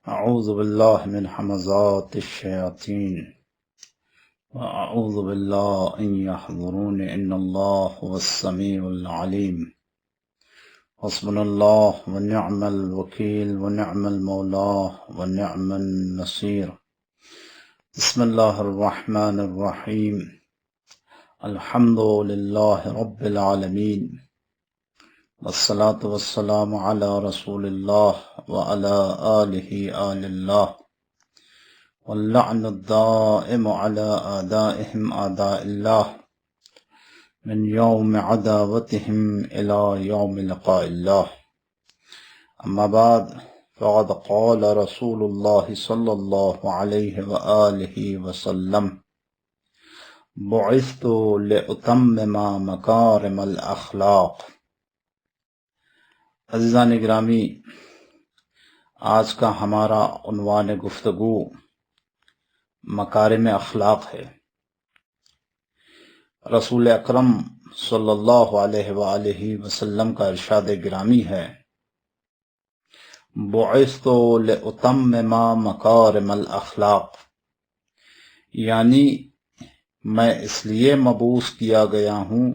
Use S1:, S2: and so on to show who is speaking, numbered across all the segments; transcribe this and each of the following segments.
S1: أعوذ بالله من حمزات الشياطين وأعوذ بالله أن يحضرون إن الله هو السميع العليم حسبنا الله ونعم الوكيل ونعم المولى ونعم النصير بسم الله الرحمن الرحيم الحمد لله رب العالمين والصلاة والسلام على رسول الله وعلى آل الله واللعن الدائم على أعدائهم أعداء الله من يوم عداوتهم إلى يوم لقاء الله. أما بعد فقد قال رسول الله صلى الله عليه وآله وسلم بعثت لأتمم مكارم الأخلاق. عزیزان گرامی، آج کا ہمارا عنوان گفتگو مکارم اخلاق ہے۔ رسول اکرم صلی اللہ علیہ وآلہ وسلم کا ارشاد گرامی ہے، بعثت لأتمم مکارم الاخلاق، یعنی میں اس لیے مبعوث کیا گیا ہوں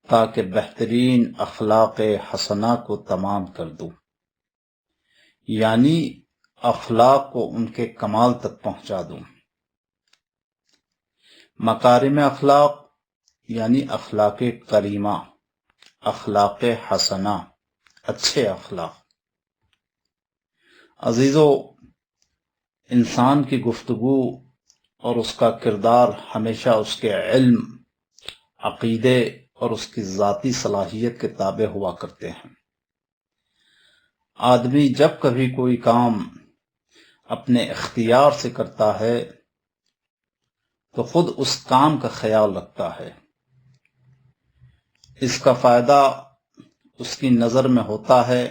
S1: تاکہ بہترین اخلاق حسنہ کو تمام کر دوں، یعنی اخلاق کو ان کے کمال تک پہنچا دوں۔ مکارم اخلاق یعنی اخلاق کریمہ، اخلاق حسنہ، اچھے اخلاق۔ عزیزو، انسان کی گفتگو اور اس کا کردار ہمیشہ اس کے علم، عقیدے اور اس کی ذاتی صلاحیت کے تابع ہوا کرتے ہیں۔ آدمی جب کبھی کوئی کام اپنے اختیار سے کرتا ہے تو خود اس کام کا خیال رکھتا ہے، اس کا فائدہ اس کی نظر میں ہوتا ہے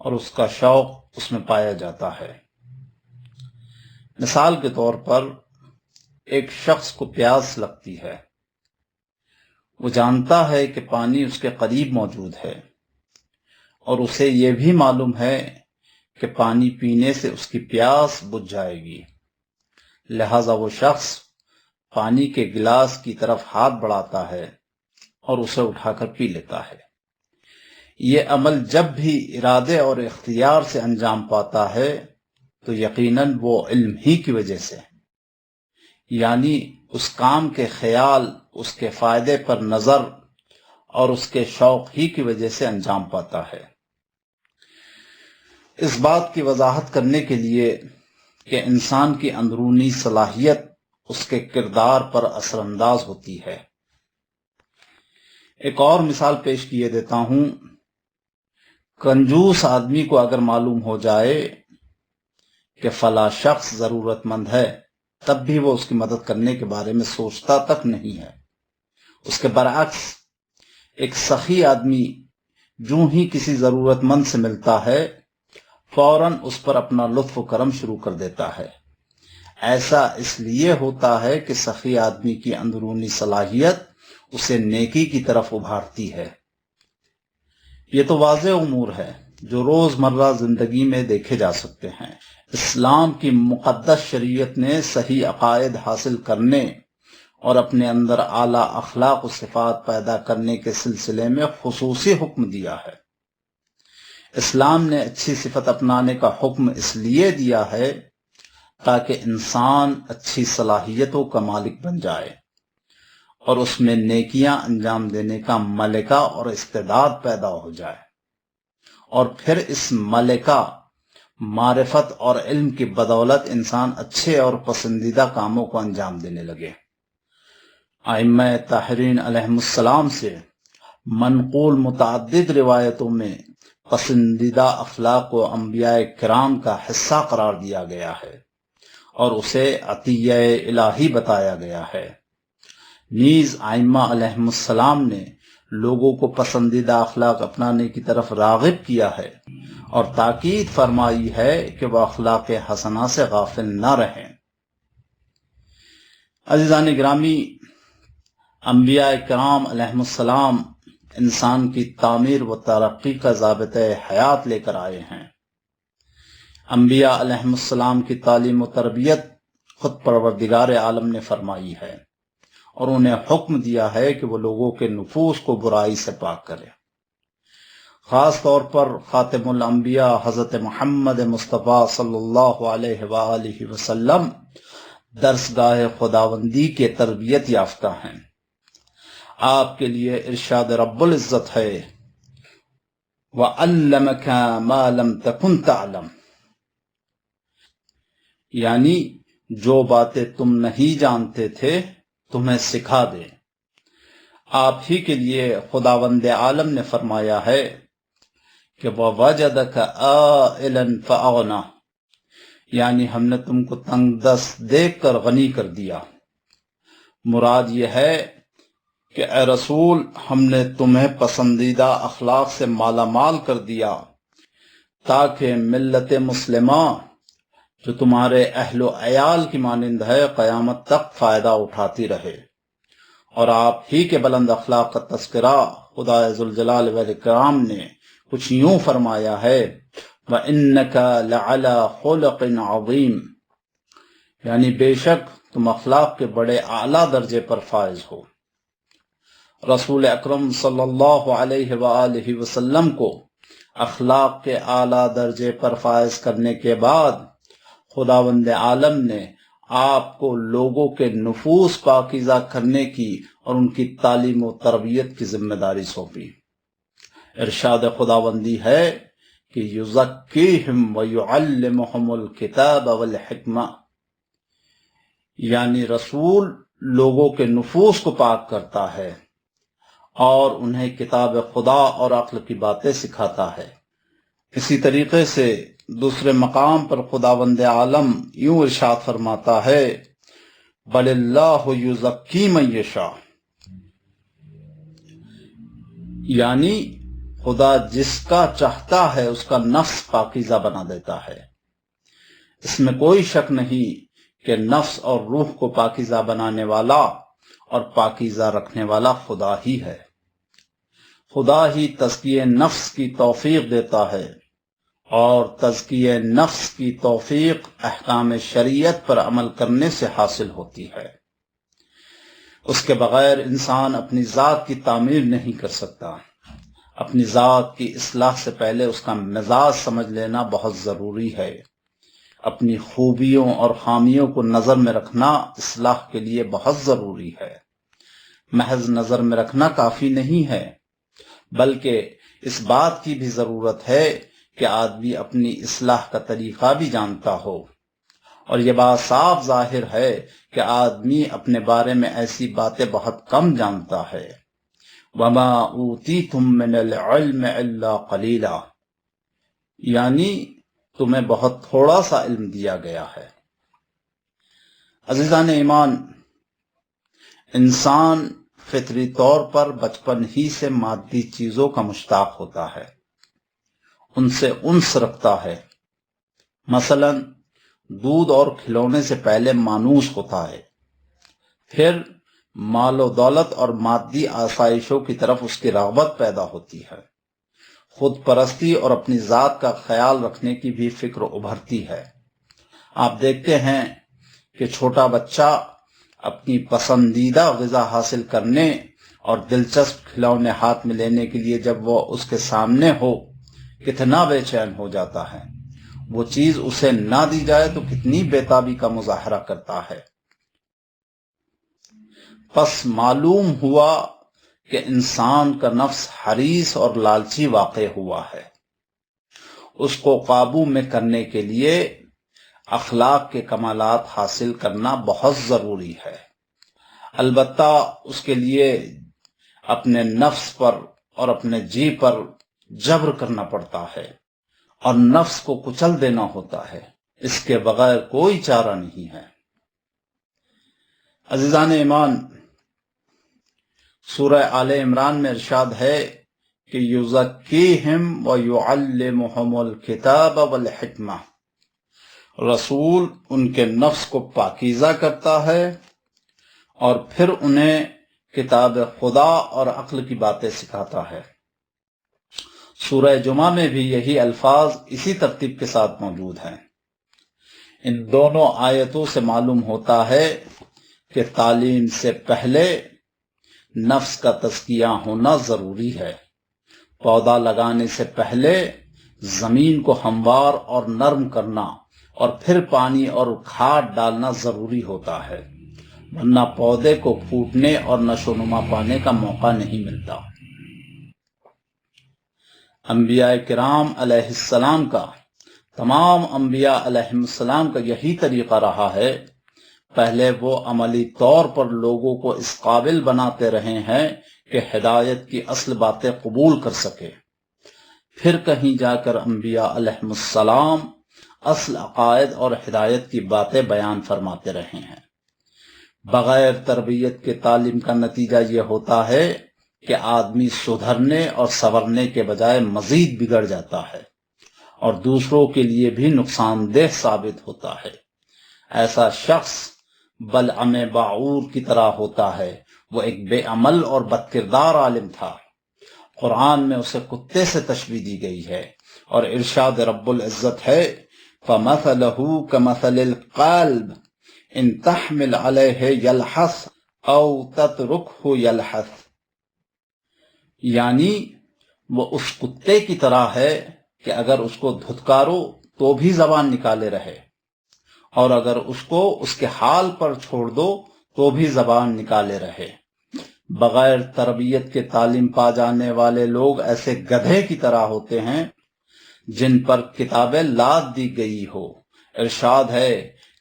S1: اور اس کا شوق اس میں پایا جاتا ہے۔ مثال کے طور پر ایک شخص کو پیاس لگتی ہے، وہ جانتا ہے کہ پانی اس کے قریب موجود ہے اور اسے یہ بھی معلوم ہے کہ پانی پینے سے اس کی پیاس بجھ جائے گی، لہذا وہ شخص پانی کے گلاس کی طرف ہاتھ بڑھاتا ہے اور اسے اٹھا کر پی لیتا ہے۔ یہ عمل جب بھی ارادے اور اختیار سے انجام پاتا ہے تو یقیناً وہ علم ہی کی وجہ سے، یعنی اس کام کے خیال، اس کے فائدے پر نظر اور اس کے شوق ہی کی وجہ سے انجام پاتا ہے۔ اس بات کی وضاحت کرنے کے لیے کہ انسان کی اندرونی صلاحیت اس کے کردار پر اثر انداز ہوتی ہے، ایک اور مثال پیش کیے دیتا ہوں۔ کنجوس آدمی کو اگر معلوم ہو جائے کہ فلاں شخص ضرورت مند ہے، تب بھی وہ اس کی مدد کرنے کے بارے میں سوچتا تک نہیں ہے۔ اس کے برعکس ایک سخی آدمی جو ہی کسی ضرورت مند سے ملتا ہے فوراً اس پر اپنا لطف و کرم شروع کر دیتا ہے۔ ایسا اس لیے ہوتا ہے کہ سخی آدمی کی اندرونی صلاحیت اسے نیکی کی طرف ابھارتی ہے۔ یہ تو واضح امور ہے جو روزمرہ زندگی میں دیکھے جا سکتے ہیں۔ اسلام کی مقدس شریعت نے صحیح عقائد حاصل کرنے اور اپنے اندر اعلیٰ اخلاق و صفات پیدا کرنے کے سلسلے میں خصوصی حکم دیا ہے۔ اسلام نے اچھی صفت اپنانے کا حکم اس لیے دیا ہے تاکہ انسان اچھی صلاحیتوں کا مالک بن جائے اور اس میں نیکیاں انجام دینے کا ملکہ اور استعداد پیدا ہو جائے، اور پھر اس ملکہ، معرفت اور علم کی بدولت انسان اچھے اور پسندیدہ کاموں کو انجام دینے لگے۔ ائمہ طاہرین علیہم السلام سے منقول متعدد روایتوں میں پسندیدہ اخلاق کو انبیاء کرام کا حصہ قرار دیا گیا ہے اور اسے عطیہ الہی بتایا گیا ہے۔ نیز ائمہ علیہم السلام نے لوگوں کو پسندیدہ اخلاق اپنانے کی طرف راغب کیا ہے اور تاکید فرمائی ہے کہ وہ اخلاق حسنہ سے غافل نہ رہیں۔ عزیزان گرامی، انبیاء کرام علیہم السلام انسان کی تعمیر و ترقی کا ضابطۂ حیات لے کر آئے ہیں۔ انبیاء علیہم السلام کی تعلیم و تربیت خود پروردگار عالم نے فرمائی ہے اور انہیں حکم دیا ہے کہ وہ لوگوں کے نفوس کو برائی سے پاک کرے۔ خاص طور پر خاتم الانبیاء حضرت محمد مصطفیٰ صلی اللہ علیہ وآلہ وسلم درسگاہ خداوندی کے تربیت یافتہ ہیں۔ آپ کے لیے ارشاد رب العزت ہے وَعَلَّمَكَ مَا لَمْ تَكُنْ تَعْلَمْ، یعنی جو باتیں تم نہیں جانتے تھے تمہیں سکھا دے۔ آپ ہی کے لیے خداوند عالم نے فرمایا ہے کہ وَوَجَدَكَ عَائِلًا فَأَغْنَىٰ، یعنی ہم نے تم کو تنگ دست دیکھ کر غنی کر دیا۔ مراد یہ ہے کہ اے رسول، ہم نے تمہیں پسندیدہ اخلاق سے مالا مال کر دیا تاکہ ملت مسلمہ جو تمہارے اہل و عیال کی مانند ہے قیامت تک فائدہ اٹھاتی رہے۔ اور آپ ہی کے بلند اخلاق کا تذکرہ خدا ذوالجلال والاکرام نے کچھ یوں فرمایا ہے وَإِنَّكَ لَعَلَىٰ خُلُقٍ عَظِيمٍ، یعنی بے شک تم اخلاق کے بڑے اعلیٰ درجے پر فائز ہو۔ رسول اکرم صلی اللہ علیہ وآلہ وسلم کو اخلاق کے اعلیٰ درجے پر فائز کرنے کے بعد خداوند عالم نے آپ کو لوگوں کے نفوس پاکیزہ کرنے کی اور ان کی تعلیم و تربیت کی ذمہ داری سونپی۔ ارشاد خداوندی ہے کہ یزکیہم ویعلمہم الکتاب والحکمہ، یعنی رسول لوگوں کے نفوس کو پاک کرتا ہے اور انہیں کتاب خدا اور عقل کی باتیں سکھاتا ہے۔ اسی طریقے سے دوسرے مقام پر خداوند عالم یوں ارشاد فرماتا ہے بل اللہ یزکی من یشاء، یعنی خدا جس کا چاہتا ہے اس کا نفس پاکیزہ بنا دیتا ہے۔ اس میں کوئی شک نہیں کہ نفس اور روح کو پاکیزہ بنانے والا اور پاکیزہ رکھنے والا خدا ہی ہے۔ خدا ہی تزکیہ نفس کی توفیق دیتا ہے اور تزکیہ نفس کی توفیق احکام شریعت پر عمل کرنے سے حاصل ہوتی ہے۔ اس کے بغیر انسان اپنی ذات کی تعمیر نہیں کر سکتا۔ اپنی ذات کی اصلاح سے پہلے اس کا مزاج سمجھ لینا بہت ضروری ہے۔ اپنی خوبیوں اور خامیوں کو نظر میں رکھنا اصلاح کے لیے بہت ضروری ہے۔ محض نظر میں رکھنا کافی نہیں ہے، بلکہ اس بات کی بھی ضرورت ہے کہ آدمی اپنی اصلاح کا طریقہ بھی جانتا ہو، اور یہ بات صاف ظاہر ہے کہ آدمی اپنے بارے میں ایسی باتیں بہت کم جانتا ہے۔ وَمَا أُوتِيتُم مِّنَ الْعِلْمِ إِلَّا قَلِيلًا، یعنی تمہیں بہت تھوڑا سا علم دیا گیا ہے۔ عزیزان ایمان، انسان فطری طور پر بچپن ہی سے مادی چیزوں کا مشتاق ہوتا ہے، ان سے انس رکھتا ہے۔ مثلا دودھ اور کھلونے سے پہلے مانوس ہوتا ہے، پھر مال و دولت اور مادی آسائشوں کی طرف اس کی رغبت پیدا ہوتی ہے۔ خود پرستی اور اپنی ذات کا خیال رکھنے کی بھی فکر ابھرتی ہے۔ آپ دیکھتے ہیں کہ چھوٹا بچہ اپنی پسندیدہ غذا حاصل کرنے اور دلچسپ کھلونے ہاتھ میں لینے کے لیے جب وہ اس کے سامنے ہو کتنا بے چین ہو جاتا ہے، وہ چیز اسے نہ دی جائے تو کتنی بےتابی کا مظاہرہ کرتا ہے۔ پس معلوم ہوا کہ انسان کا نفس حریص اور لالچی واقع ہوا ہے۔ اس کو قابو میں کرنے کے لیے اخلاق کے کمالات حاصل کرنا بہت ضروری ہے۔ البتہ اس کے لیے اپنے نفس پر اور اپنے جی پر جبر کرنا پڑتا ہے اور نفس کو کچل دینا ہوتا ہے، اس کے بغیر کوئی چارہ نہیں ہے۔ عزیزان ایمان، سورہ آل عمران میں ارشاد ہے کہ یزکیہم ویعلمہم الکتاب والحکمہ، رسول ان کے نفس کو پاکیزہ کرتا ہے اور پھر انہیں کتاب خدا اور عقل کی باتیں سکھاتا ہے۔ سورہ جمعہ میں بھی یہی الفاظ اسی ترتیب کے ساتھ موجود ہیں۔ ان دونوں آیتوں سے معلوم ہوتا ہے کہ تعلیم سے پہلے نفس کا تزکیہ ہونا ضروری ہے۔ پودا لگانے سے پہلے زمین کو ہموار اور نرم کرنا اور پھر پانی اور کھاد ڈالنا ضروری ہوتا ہے، ورنہ پودے کو پھوٹنے اور نشو و نما پانے کا موقع نہیں ملتا۔ انبیاء کرام علیہ السلام کا، تمام انبیاء علیہ السلام کا یہی طریقہ رہا ہے۔ پہلے وہ عملی طور پر لوگوں کو اس قابل بناتے رہے ہیں کہ ہدایت کی اصل باتیں قبول کر سکے، پھر کہیں جا کر انبیاء علیہ السلام اصل عقائد اور ہدایت کی باتیں بیان فرماتے رہے ہیں۔ بغیر تربیت کے تعلیم کا نتیجہ یہ ہوتا ہے کہ آدمی سدھرنے اور سنورنے کے بجائے مزید بگڑ جاتا ہے اور دوسروں کے لیے بھی نقصان دہ ثابت ہوتا ہے۔ ایسا شخص بلعم باعور کی طرح ہوتا ہے۔ وہ ایک بے عمل اور بد کردار عالم تھا۔ قرآن میں اسے کتے سے تشبیہ دی گئی ہے، اور ارشاد رب العزت ہے فَمَثَلُهُ كَمَثَلِ الْقَلْبِ إِن تَحْمِلْ عَلَيْهِ يَلْحَثْ أَوْ تَتْرُكْهُ يَلْحَث، یعنی وہ اس کتے کی طرح ہے کہ اگر اس کو دھتکارو تو بھی زبان نکالے رہے، اور اگر اس کو اس کے حال پر چھوڑ دو تو بھی زبان نکالے رہے۔ بغیر تربیت کے تعلیم پا جانے والے لوگ ایسے گدھے کی طرح ہوتے ہیں جن پر کتابیں لاد دی گئی ہو۔ ارشاد ہے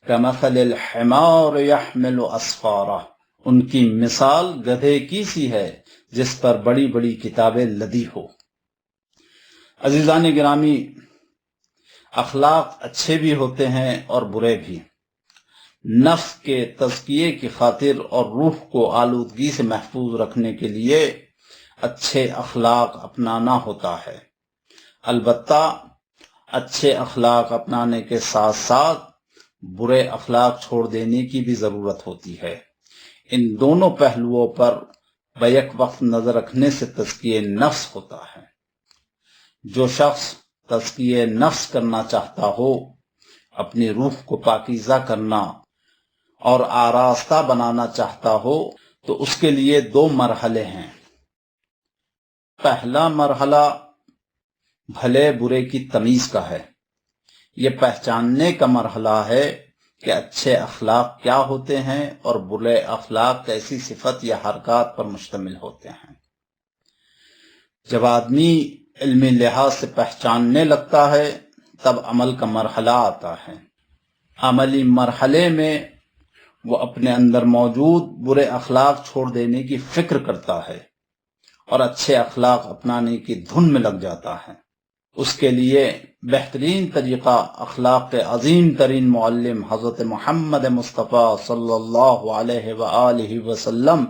S1: کمثل الحمار يحمل اسفارا، ان کی مثال گدھے کی سی ہے جس پر بڑی بڑی کتابیں لدی ہو۔ عزیزان گرامی، اخلاق اچھے بھی ہوتے ہیں اور برے بھی۔ نفس کے تزکیے کی خاطر اور روح کو آلودگی سے محفوظ رکھنے کے لیے اچھے اخلاق اپنانا ہوتا ہے۔ البتہ اچھے اخلاق اپنانے کے ساتھ ساتھ برے اخلاق چھوڑ دینے کی بھی ضرورت ہوتی ہے۔ ان دونوں پہلوؤں پر بیک وقت نظر رکھنے سے تزکیے نفس ہوتا ہے۔ جو شخص تزکیے نفس کرنا چاہتا ہو، اپنی روح کو پاکیزہ کرنا اور آراستہ بنانا چاہتا ہو، تو اس کے لیے 2 مرحلے ہیں۔ پہلا مرحلہ بھلے برے کی تمیز کا ہے۔ یہ پہچاننے کا مرحلہ ہے کہ اچھے اخلاق کیا ہوتے ہیں اور برے اخلاق کیسی صفت یا حرکات پر مشتمل ہوتے ہیں۔ جب آدمی علمی لحاظ سے پہچاننے لگتا ہے تب عمل کا مرحلہ آتا ہے۔ عملی مرحلے میں وہ اپنے اندر موجود برے اخلاق چھوڑ دینے کی فکر کرتا ہے اور اچھے اخلاق اپنانے کی دھن میں لگ جاتا ہے۔ اس کے لیے بہترین طریقہ اخلاق کے عظیم ترین معلم حضرت محمد مصطفیٰ صلی اللہ علیہ وآلہ وسلم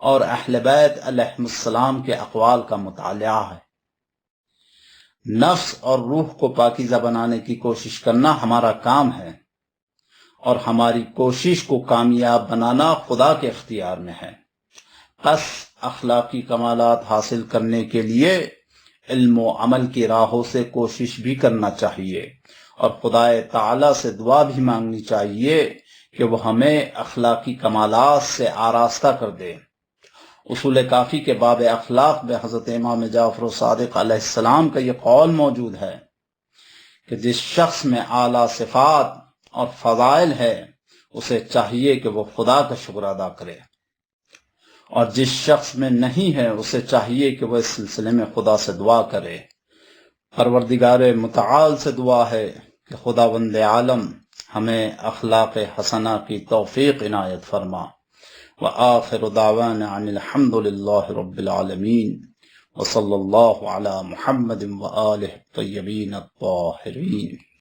S1: اور اہل بیت علیہ السلام کے اقوال کا مطالعہ ہے۔ نفس اور روح کو پاکیزہ بنانے کی کوشش کرنا ہمارا کام ہے، اور ہماری کوشش کو کامیاب بنانا خدا کے اختیار میں ہے۔ پس اخلاقی کمالات حاصل کرنے کے لیے علم و عمل کی راہوں سے کوشش بھی کرنا چاہیے، اور خدا تعالی سے دعا بھی مانگنی چاہیے کہ وہ ہمیں اخلاقی کمالات سے آراستہ کر دے۔ اصول کافی کے باب اخلاق میں حضرت امام جعفر صادق علیہ السلام کا یہ قول موجود ہے کہ جس شخص میں اعلیٰ صفات اور فضائل ہے اسے چاہیے کہ وہ خدا کا شکر ادا کرے، اور جس شخص میں نہیں ہے اسے چاہیے کہ وہ اس سلسلے میں خدا سے دعا کرے۔ پروردگار متعال سے دعا ہے کہ خداوند عالم ہمیں اخلاق حسنہ کی توفیق عنایت فرما۔ وآخر دعوانا عن الحمد للہ رب العالمین، وصلی اللہ علی محمد وآلہ الطیبین الطاہرین۔